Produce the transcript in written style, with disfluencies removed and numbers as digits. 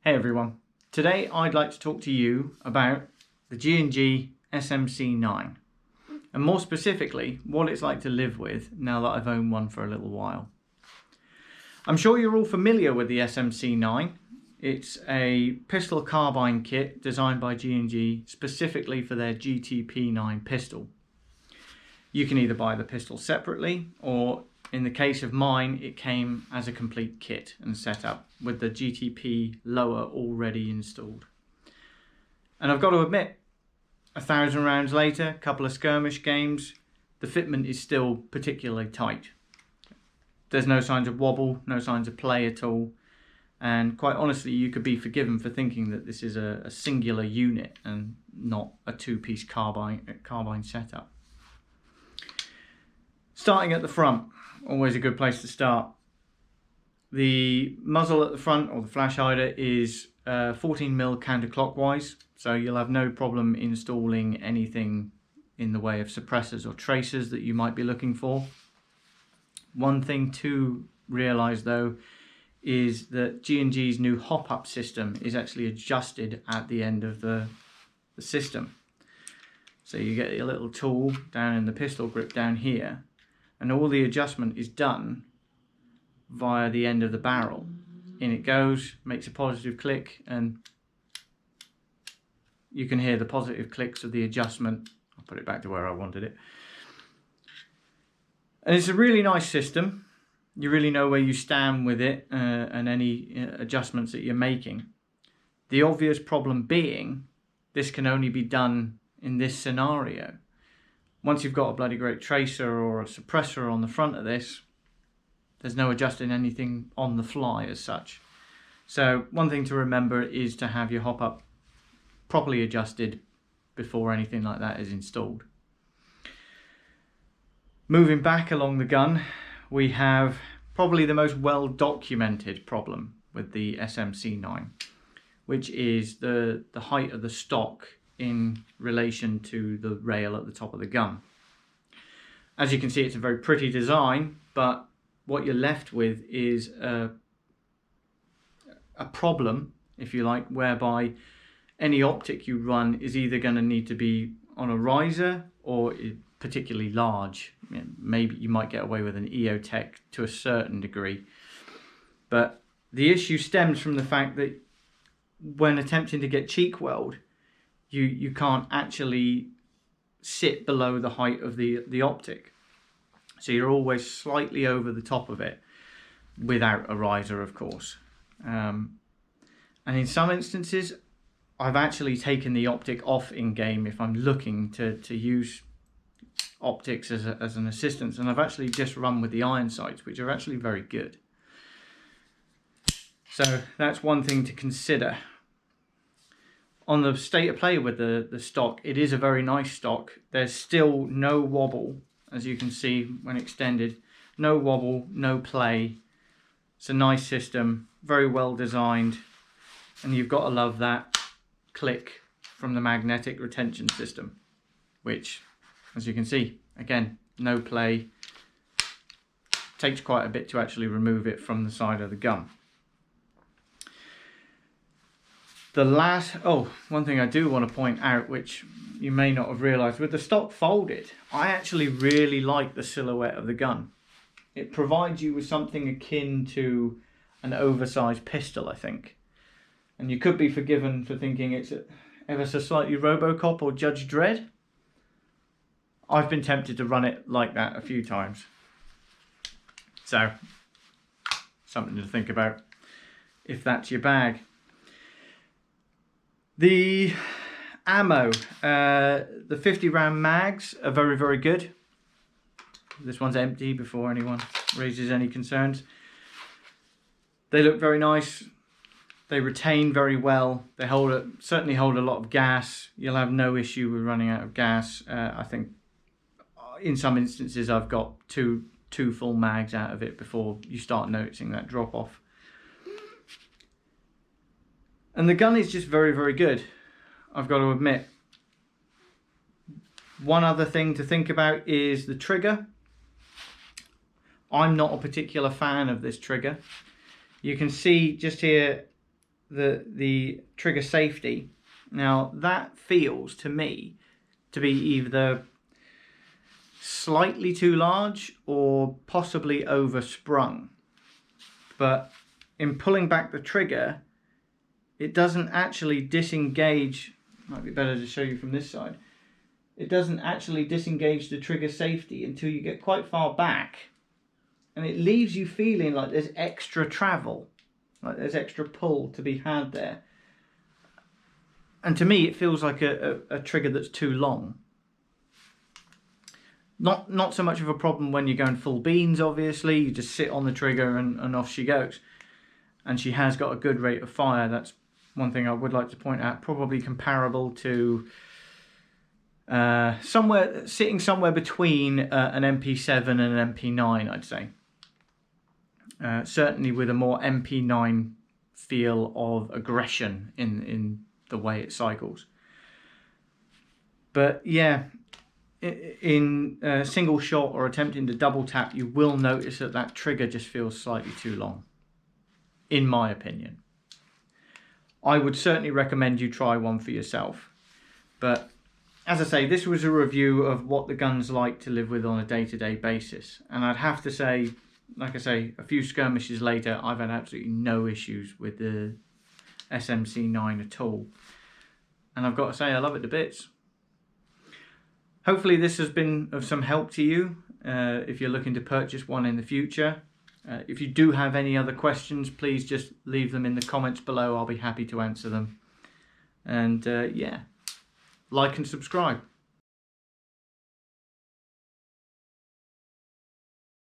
Hey everyone, today I'd like to talk to you about the G&G SMC-9 and more specifically what it's like to live with now that I've owned one for a little while. I'm sure you're all familiar with the SMC-9. It's a pistol carbine kit designed by G&G specifically for their GTP9 pistol. You can either buy the pistol separately, or in the case of mine, it came as a complete kit and set up with the GTP lower already installed. And I've got to admit, 1,000 rounds later, a couple of skirmish games, the fitment is still particularly tight. There's no signs of wobble, no signs of play at all. And quite honestly, you could be forgiven for thinking that this is a singular unit and not a two-piece carbine setup. Starting at the front, always a good place to start. The muzzle at the front, or the flash hider, is 14mm counterclockwise, so you'll have no problem installing anything in the way of suppressors or tracers that you might be looking for. One thing to realise though is that G&G's new hop-up system is actually adjusted at the end of the system. So you get a little tool down in the pistol grip down here, and all the adjustment is done via the end of the barrel. In it goes, makes a positive click, and you can hear the positive clicks of the adjustment. I'll put it back to where I wanted it. And it's a really nice system. You really know where you stand with it and any adjustments that you're making. The obvious problem being, this can only be done in this scenario. Once you've got a bloody great tracer or a suppressor on the front of this, there's no adjusting anything on the fly as such. So one thing to remember is to have your hop up properly adjusted before anything like that is installed. Moving back along the gun, we have probably the most well documented problem with the SMC-9, which is the height of the stock in relation to the rail at the top of the gun. As you can see, it's a very pretty design, but what you're left with is a problem, if you like, whereby any optic you run is either going to need to be on a riser or particularly large. Maybe you might get away with an EOTech to a certain degree, but the issue stems from the fact that when attempting to get cheek weld, you can't actually sit below the height of the optic. So you're always slightly over the top of it without a riser, of course. And in some instances, I've actually taken the optic off in game if I'm looking to use optics as an assistance. And I've actually just run with the iron sights, which are actually very good. So that's one thing to consider. On the state of play with the stock, it is a very nice stock. There's still no wobble, as you can see when extended. No wobble, no play. It's a nice system, very well designed, and you've got to love that click from the magnetic retention system, which, as you can see, again, no play. Takes quite a bit to actually remove it from the side of the gun. One thing I do want to point out, which you may not have realised, with the stock folded, I actually really like the silhouette of the gun. It provides you with something akin to an oversized pistol, I think. And you could be forgiven for thinking it's ever so slightly Robocop or Judge Dredd. I've been tempted to run it like that a few times. So, something to think about if that's your bag. The ammo, the 50 round mags are very, very good. This one's empty before anyone raises any concerns. They look very nice. They retain very well. They certainly hold a lot of gas. You'll have no issue with running out of gas. I think in some instances I've got two full mags out of it before you start noticing that drop off. And the gun is just very, very good, I've got to admit. One other thing to think about is the trigger. I'm not a particular fan of this trigger. You can see just here the trigger safety. Now that feels to me to be either slightly too large or possibly oversprung. But in pulling back the trigger, it doesn't actually disengage. Might be better to show you from this side. It doesn't actually disengage the trigger safety until you get quite far back, and it leaves you feeling like there's extra travel, like there's extra pull to be had there. And to me, it feels like a trigger that's too long. Not so much of a problem when you're going full beans, obviously. You just sit on the trigger and off she goes. And she has got a good rate of fire. That's one thing I would like to point out. Probably comparable to sitting somewhere between an MP7 and an MP9, I'd say. Certainly with a more MP9 feel of aggression in the way it cycles. But yeah, in single shot or attempting to double tap, you will notice that that trigger just feels slightly too long, in my opinion. I would certainly recommend you try one for yourself. But as I say, this was a review of what the gun's like to live with on a day-to-day basis. And I'd have to say, like I say, a few skirmishes later, I've had absolutely no issues with the SMC-9 at all. And I've got to say, I love it to bits. Hopefully this has been of some help to you if you're looking to purchase one in the future. If you do have any other questions, please just leave them in the comments below. I'll be happy to answer them. And yeah, like and subscribe.